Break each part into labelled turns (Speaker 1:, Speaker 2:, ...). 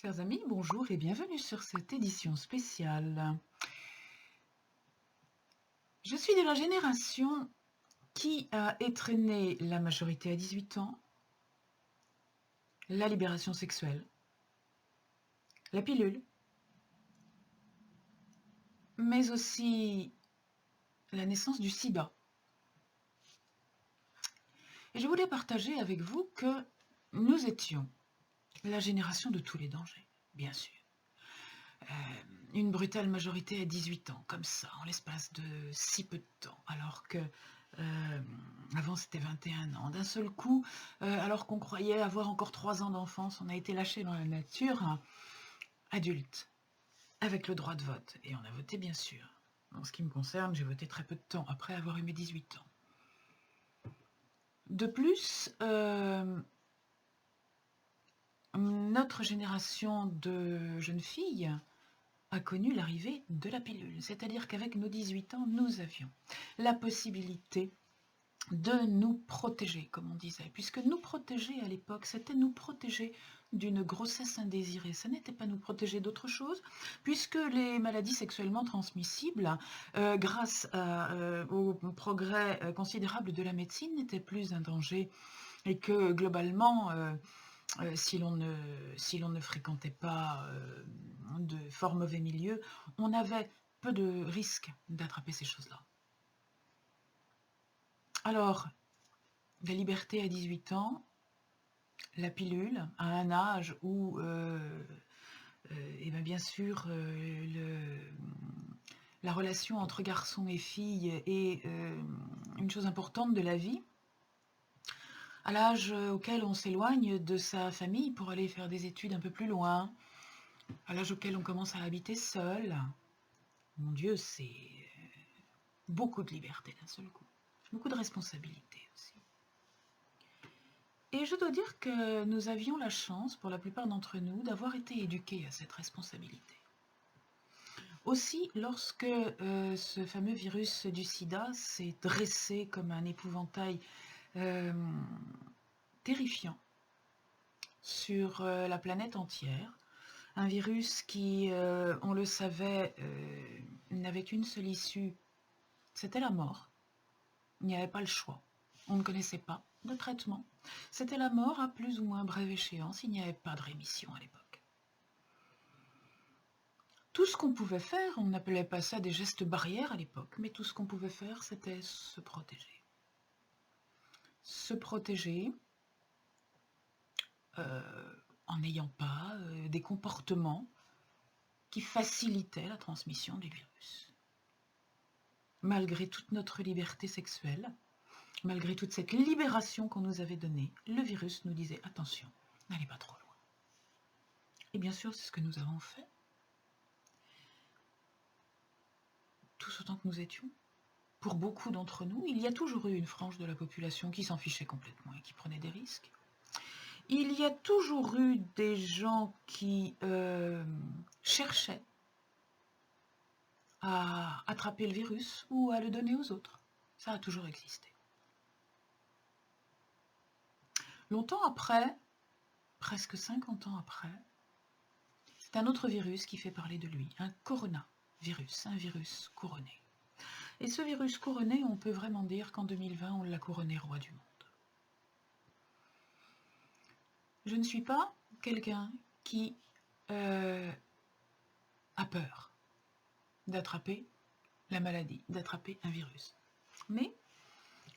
Speaker 1: Chers amis, bonjour et bienvenue sur cette édition spéciale. Je suis de la génération qui a étrenné la majorité à 18 ans, la libération sexuelle, la pilule, mais aussi la naissance du sida. Et je voulais partager avec vous que nous étions la génération de tous les dangers, bien sûr. Une brutale majorité à 18 ans, comme ça, en l'espace de si peu de temps, alors que avant c'était 21 ans. D'un seul coup, alors qu'on croyait avoir encore 3 ans d'enfance, on a été lâché dans la nature, adulte, avec le droit de vote. Et on a voté, bien sûr. En ce qui me concerne, j'ai voté très peu de temps après avoir eu mes 18 ans. De plus, notre génération de jeunes filles a connu l'arrivée de la pilule. C'est-à-dire qu'avec nos 18 ans, nous avions la possibilité de nous protéger, comme on disait. Puisque nous protéger à l'époque, c'était nous protéger d'une grossesse indésirée. Ça n'était pas nous protéger d'autre chose, puisque les maladies sexuellement transmissibles, grâce au progrès considérable de la médecine, n'étaient plus un danger. Et que globalement, si l'on ne fréquentait pas de fort mauvais milieux, on avait peu de risques d'attraper ces choses-là. Alors, la liberté à 18 ans, la pilule, à un âge où, et bien sûr, la relation entre garçons et filles est une chose importante de la vie, à l'âge auquel on s'éloigne de sa famille pour aller faire des études un peu plus loin, à l'âge auquel on commence à habiter seul. Mon Dieu, c'est beaucoup de liberté d'un seul coup, beaucoup de responsabilité aussi. Et je dois dire que nous avions la chance, pour la plupart d'entre nous, d'avoir été éduqués à cette responsabilité. Aussi, lorsque ce fameux virus du sida s'est dressé comme un épouvantail terrifiant sur la planète entière, un virus qui, on le savait, n'avait qu'une seule issue, c'était la mort. Il n'y avait pas le choix. On ne connaissait pas de traitement. C'était la mort à plus ou moins brève échéance, il n'y avait pas de rémission à l'époque. Tout ce qu'on pouvait faire, on n'appelait pas ça des gestes barrières à l'époque, mais tout ce qu'on pouvait faire, c'était se protéger. Se protéger en n'ayant pas des comportements qui facilitaient la transmission du virus. Malgré toute notre liberté sexuelle, malgré toute cette libération qu'on nous avait donnée, le virus nous disait « Attention, n'allez pas trop loin ». Et bien sûr, c'est ce que nous avons fait. Tous autant que nous étions. Pour beaucoup d'entre nous, il y a toujours eu une frange de la population qui s'en fichait complètement et qui prenait des risques. Il y a toujours eu des gens qui cherchaient à attraper le virus ou à le donner aux autres. Ça a toujours existé. Longtemps après, presque 50 ans après, c'est un autre virus qui fait parler de lui, un coronavirus, un virus couronné. Et ce virus couronné, on peut vraiment dire qu'en 2020, on l'a couronné roi du monde. Je ne suis pas quelqu'un qui a peur d'attraper la maladie, d'attraper un virus. Mais,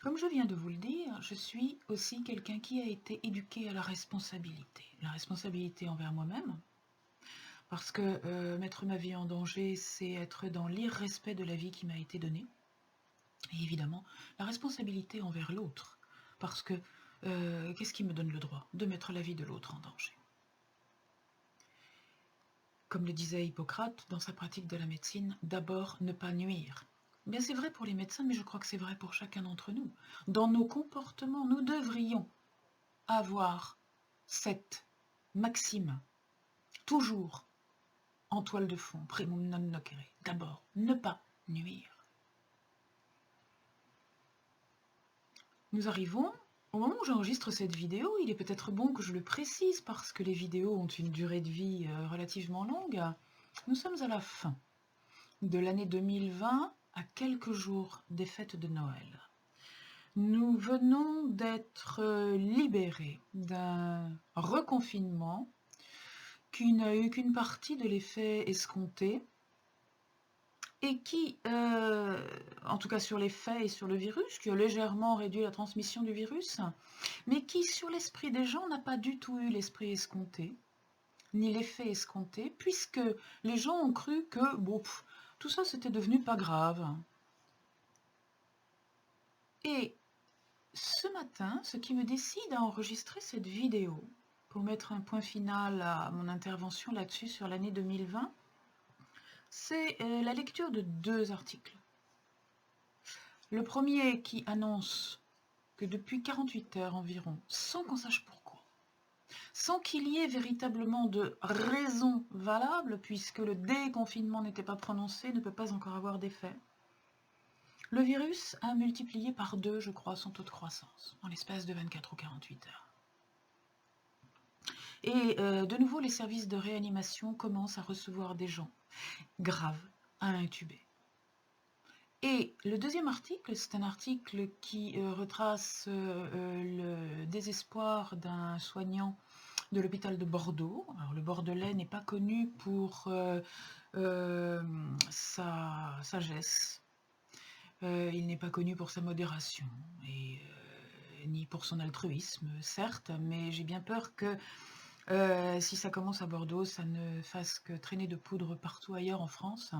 Speaker 1: comme je viens de vous le dire, je suis aussi quelqu'un qui a été éduqué à la responsabilité envers moi-même, parce que mettre ma vie en danger, c'est être dans l'irrespect de la vie qui m'a été donnée, et évidemment, la responsabilité envers l'autre, parce que qu'est-ce qui me donne le droit de mettre la vie de l'autre en danger? Comme le disait Hippocrate dans sa pratique de la médecine, d'abord ne pas nuire. Bien, c'est vrai pour les médecins, mais je crois que c'est vrai pour chacun d'entre nous. Dans nos comportements, nous devrions avoir cette maxime, toujours en toile de fond, primum non nocere. D'abord, ne pas nuire. Nous arrivons Au moment où j'enregistre cette vidéo, il est peut-être bon que je le précise parce que les vidéos ont une durée de vie relativement longue. Nous sommes à la fin de l'année 2020, à quelques jours des fêtes de Noël. Nous venons d'être libérés d'un reconfinement qui n'a eu qu'une partie de l'effet escompté et qui, en tout cas sur les faits et sur le virus, qui a légèrement réduit la transmission du virus, mais qui sur l'esprit des gens n'a pas du tout eu l'esprit escompté, ni l'effet escompté, puisque les gens ont cru que bon, tout ça c'était devenu pas grave. Et ce matin, ce qui me décide à enregistrer cette vidéo, pour mettre un point final à mon intervention là-dessus sur l'année 2020, c'est la lecture de 2 articles. Le premier qui annonce que depuis 48 heures environ, sans qu'on sache pourquoi, sans qu'il y ait véritablement de raison valable, puisque le déconfinement n'était pas prononcé, ne peut pas encore avoir d'effet, le virus a multiplié par 2, je crois, son taux de croissance, en l'espace de 24 ou 48 heures. Et de nouveau, les services de réanimation commencent à recevoir des gens graves à intuber. Et le deuxième article, c'est un article qui retrace le désespoir d'un soignant de l'hôpital de Bordeaux. Alors, le Bordelais n'est pas connu pour sa sagesse, il n'est pas connu pour sa modération, et ni pour son altruisme, certes, mais j'ai bien peur que si ça commence à Bordeaux, ça ne fasse que traîner de poudre partout ailleurs en France.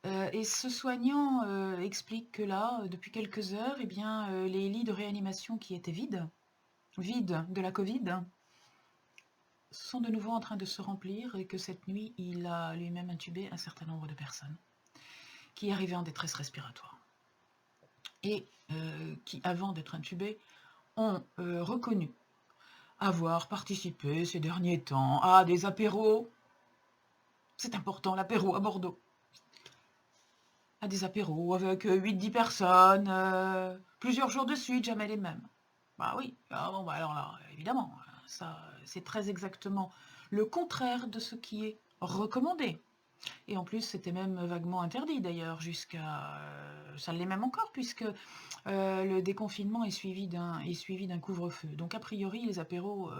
Speaker 1: Et ce soignant explique que là, depuis quelques heures, eh bien, les lits de réanimation qui étaient vides de la Covid, sont de nouveau en train de se remplir et que cette nuit, il a lui-même intubé un certain nombre de personnes qui arrivaient en détresse respiratoire et qui, avant d'être intubées, ont reconnu avoir participé ces derniers temps à des apéros. C'est important, l'apéro à Bordeaux. À des apéros avec 8-10 personnes, plusieurs jours de suite, jamais les mêmes. Bah oui, bon, bah alors là, évidemment, ça, c'est très exactement le contraire de ce qui est recommandé. Et en plus, c'était même vaguement interdit d'ailleurs, jusqu'à... ça l'est même encore, puisque le déconfinement est suivi d'un couvre-feu. Donc a priori, les apéros,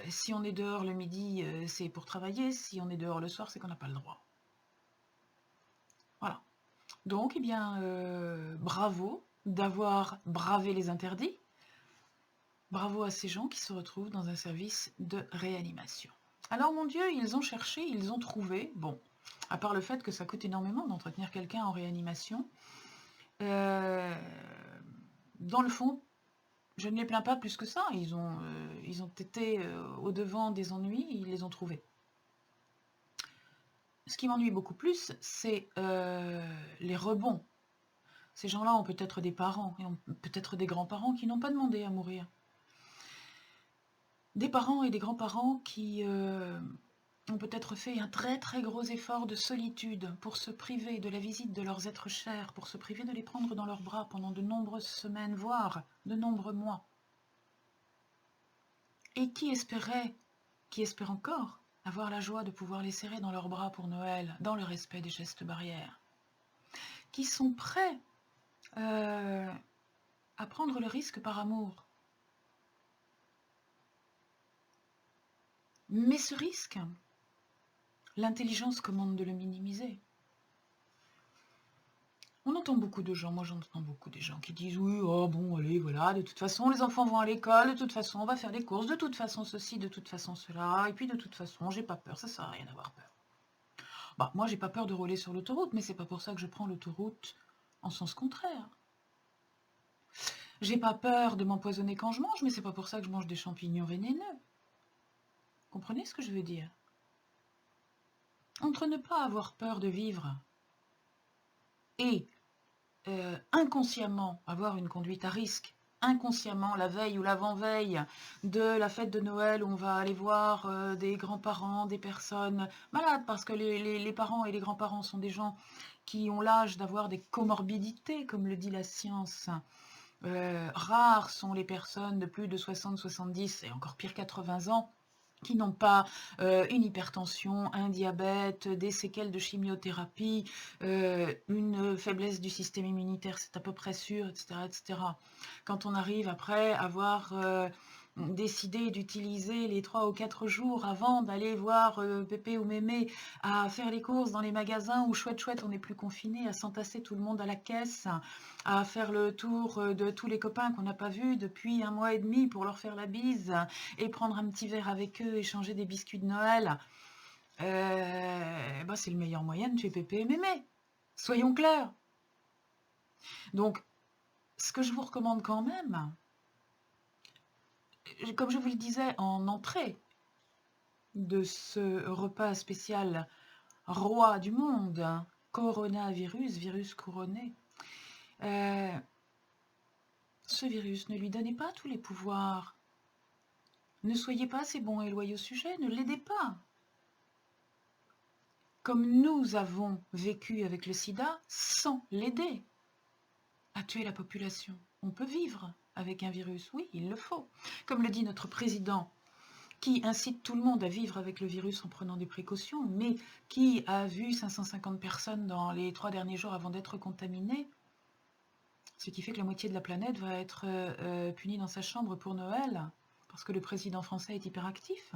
Speaker 1: si on est dehors le midi, c'est pour travailler, si on est dehors le soir, c'est qu'on n'a pas le droit. Voilà. Donc, eh bien, bravo d'avoir bravé les interdits. Bravo à ces gens qui se retrouvent dans un service de réanimation. Alors, mon Dieu, ils ont cherché, ils ont trouvé. Bon, à part le fait que ça coûte énormément d'entretenir quelqu'un en réanimation, dans le fond, je ne les plains pas plus que ça. Ils ont été au-devant des ennuis, ils les ont trouvés. Ce qui m'ennuie beaucoup plus, c'est les rebonds. Ces gens-là ont peut-être des parents, et ont peut-être des grands-parents qui n'ont pas demandé à mourir. Des parents et des grands-parents qui ont peut-être fait un très très gros effort de solitude pour se priver de la visite de leurs êtres chers, pour se priver de les prendre dans leurs bras pendant de nombreuses semaines, voire de nombreux mois. Et qui espèrent encore, avoir la joie de pouvoir les serrer dans leurs bras pour Noël, dans le respect des gestes barrières. Qui sont prêts à prendre le risque par amour. Mais ce risque, l'intelligence commande de le minimiser. On entend beaucoup de gens, moi j'entends beaucoup des gens qui disent oui, oh bon, allez, voilà, de toute façon les enfants vont à l'école, de toute façon on va faire les courses, de toute façon ceci, de toute façon cela, et puis de toute façon j'ai pas peur, ça sert à rien d'avoir peur. Bah, moi j'ai pas peur de rouler sur l'autoroute, mais c'est pas pour ça que je prends l'autoroute en sens contraire. J'ai pas peur de m'empoisonner quand je mange, mais c'est pas pour ça que je mange des champignons vénéneux. Comprenez ce que je veux dire? Entre ne pas avoir peur de vivre et inconsciemment avoir une conduite à risque, inconsciemment la veille ou l'avant-veille de la fête de Noël où on va aller voir des grands-parents, des personnes malades, parce que les parents et les grands-parents sont des gens qui ont l'âge d'avoir des comorbidités, comme le dit la science, Rares sont les personnes de plus de 60, 70 et encore pire 80 ans qui n'ont pas une hypertension, un diabète, des séquelles de chimiothérapie, une faiblesse du système immunitaire, c'est à peu près sûr, etc., etc. Quand on arrive après à avoir décidé d'utiliser les 3 ou 4 jours avant d'aller voir Pépé ou Mémé, à faire les courses dans les magasins où chouette chouette on n'est plus confiné, à s'entasser tout le monde à la caisse, à faire le tour de tous les copains qu'on n'a pas vus depuis 1 mois et demi pour leur faire la bise et prendre un petit verre avec eux, échanger des biscuits de Noël, c'est le meilleur moyen de tuer Pépé et Mémé. Soyons clairs. Donc, ce que je vous recommande quand même, comme je vous le disais en entrée de ce repas spécial roi du monde, coronavirus, virus couronné, ce virus, ne lui donnez pas tous les pouvoirs. Ne soyez pas ses bons et loyaux sujets, ne l'aidez pas. Comme nous avons vécu avec le sida sans l'aider à tuer la population. On peut vivre avec un virus, oui, il le faut. Comme le dit notre président, qui incite tout le monde à vivre avec le virus en prenant des précautions, mais qui a vu 550 personnes dans les 3 derniers jours avant d'être contaminées, ce qui fait que la moitié de la planète va être punie dans sa chambre pour Noël, parce que le président français est hyperactif.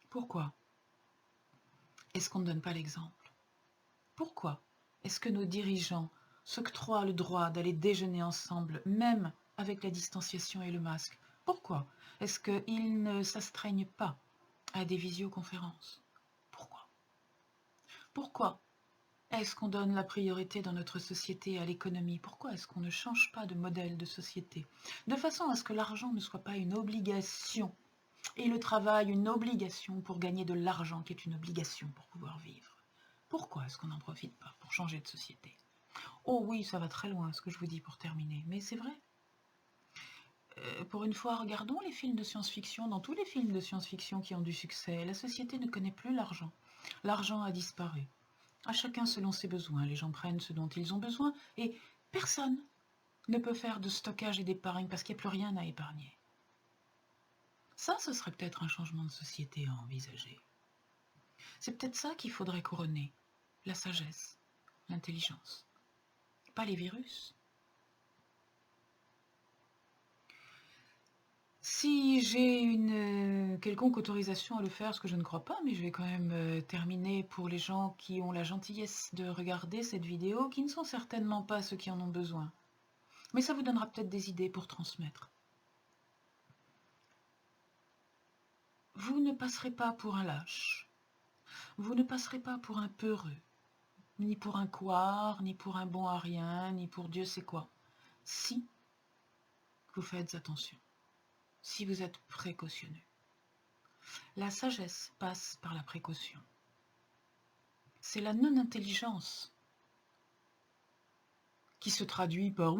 Speaker 1: Pourquoi est-ce qu'on ne donne pas l'exemple? Pourquoi est-ce que nos dirigeants s'octroient le droit d'aller déjeuner ensemble, même avec la distanciation et le masque? Pourquoi est-ce qu'ils ne s'astreignent pas à des visioconférences? Pourquoi? Pourquoi est-ce qu'on donne la priorité dans notre société à l'économie? Pourquoi est-ce qu'on ne change pas de modèle de société? De façon à ce que l'argent ne soit pas une obligation et le travail une obligation pour gagner de l'argent qui est une obligation pour pouvoir vivre. Pourquoi est-ce qu'on n'en profite pas pour changer de société? Oh oui, ça va très loin ce que je vous dis pour terminer, mais c'est vrai. Pour une fois, regardons les films de science-fiction. Dans tous les films de science-fiction qui ont du succès, la société ne connaît plus l'argent. L'argent a disparu. À chacun selon ses besoins. Les gens prennent ce dont ils ont besoin et personne ne peut faire de stockage et d'épargne parce qu'il n'y a plus rien à épargner. Ça, ce serait peut-être un changement de société à envisager. C'est peut-être ça qu'il faudrait couronner. La sagesse, l'intelligence. Pas les virus. Si j'ai une quelconque autorisation à le faire, ce que je ne crois pas, mais je vais quand même terminer pour les gens qui ont la gentillesse de regarder cette vidéo, qui ne sont certainement pas ceux qui en ont besoin. Mais ça vous donnera peut-être des idées pour transmettre. Vous ne passerez pas pour un lâche. Vous ne passerez pas pour un peureux, ni pour un couard, ni pour un bon à rien, ni pour Dieu sait quoi. Si vous faites attention, si vous êtes précautionneux. La sagesse passe par la précaution. C'est la non-intelligence qui se traduit par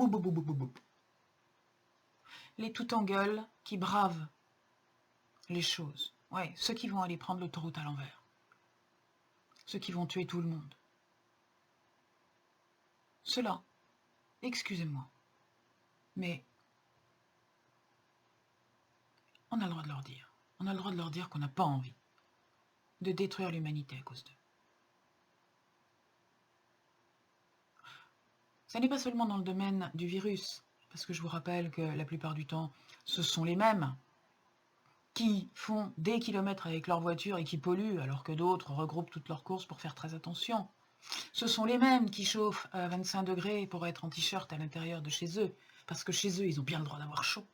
Speaker 1: les tout en gueule qui bravent les choses. Ouais, ceux qui vont aller prendre l'autoroute à l'envers. Ceux qui vont tuer tout le monde. Ceux-là, excusez-moi, mais on a le droit de leur dire. On a le droit de leur dire qu'on n'a pas envie de détruire l'humanité à cause d'eux. Ça n'est pas seulement dans le domaine du virus, parce que je vous rappelle que la plupart du temps, ce sont les mêmes qui font des kilomètres avec leur voiture et qui polluent, alors que d'autres regroupent toutes leurs courses pour faire très attention. Ce sont les mêmes qui chauffent à 25 degrés pour être en t-shirt à l'intérieur de chez eux, parce que chez eux, ils ont bien le droit d'avoir chaud.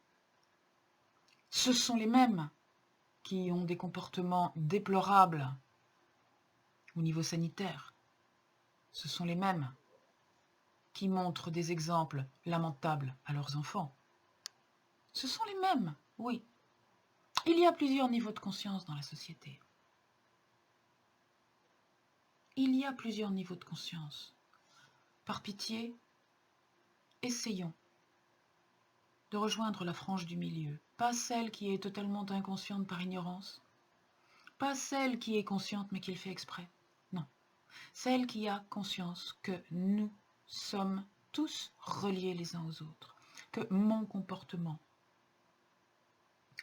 Speaker 1: Ce sont les mêmes qui ont des comportements déplorables au niveau sanitaire. Ce sont les mêmes qui montrent des exemples lamentables à leurs enfants. Ce sont les mêmes, oui. Il y a plusieurs niveaux de conscience dans la société. Il y a plusieurs niveaux de conscience. Par pitié, essayons de rejoindre la frange du milieu. Pas celle qui est totalement inconsciente par ignorance. Pas celle qui est consciente mais qui le fait exprès. Non. Celle qui a conscience que nous sommes tous reliés les uns aux autres, que mon comportement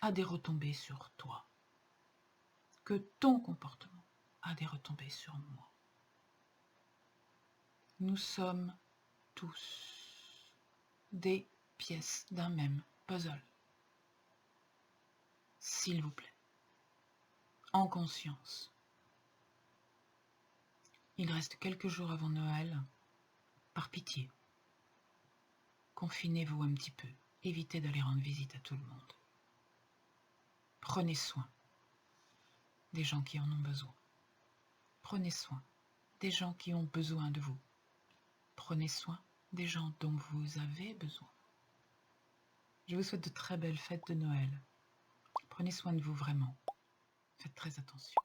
Speaker 1: a des retombées sur toi, que ton comportement a des retombées sur moi. Nous sommes tous des pièces d'un même puzzle. S'il vous plaît, en conscience. Il reste quelques jours avant Noël. Par pitié, confinez-vous un petit peu. Évitez d'aller rendre visite à tout le monde. Prenez soin des gens qui en ont besoin. Prenez soin des gens qui ont besoin de vous. Prenez soin des gens dont vous avez besoin. Je vous souhaite de très belles fêtes de Noël. Prenez soin de vous vraiment. Faites très attention.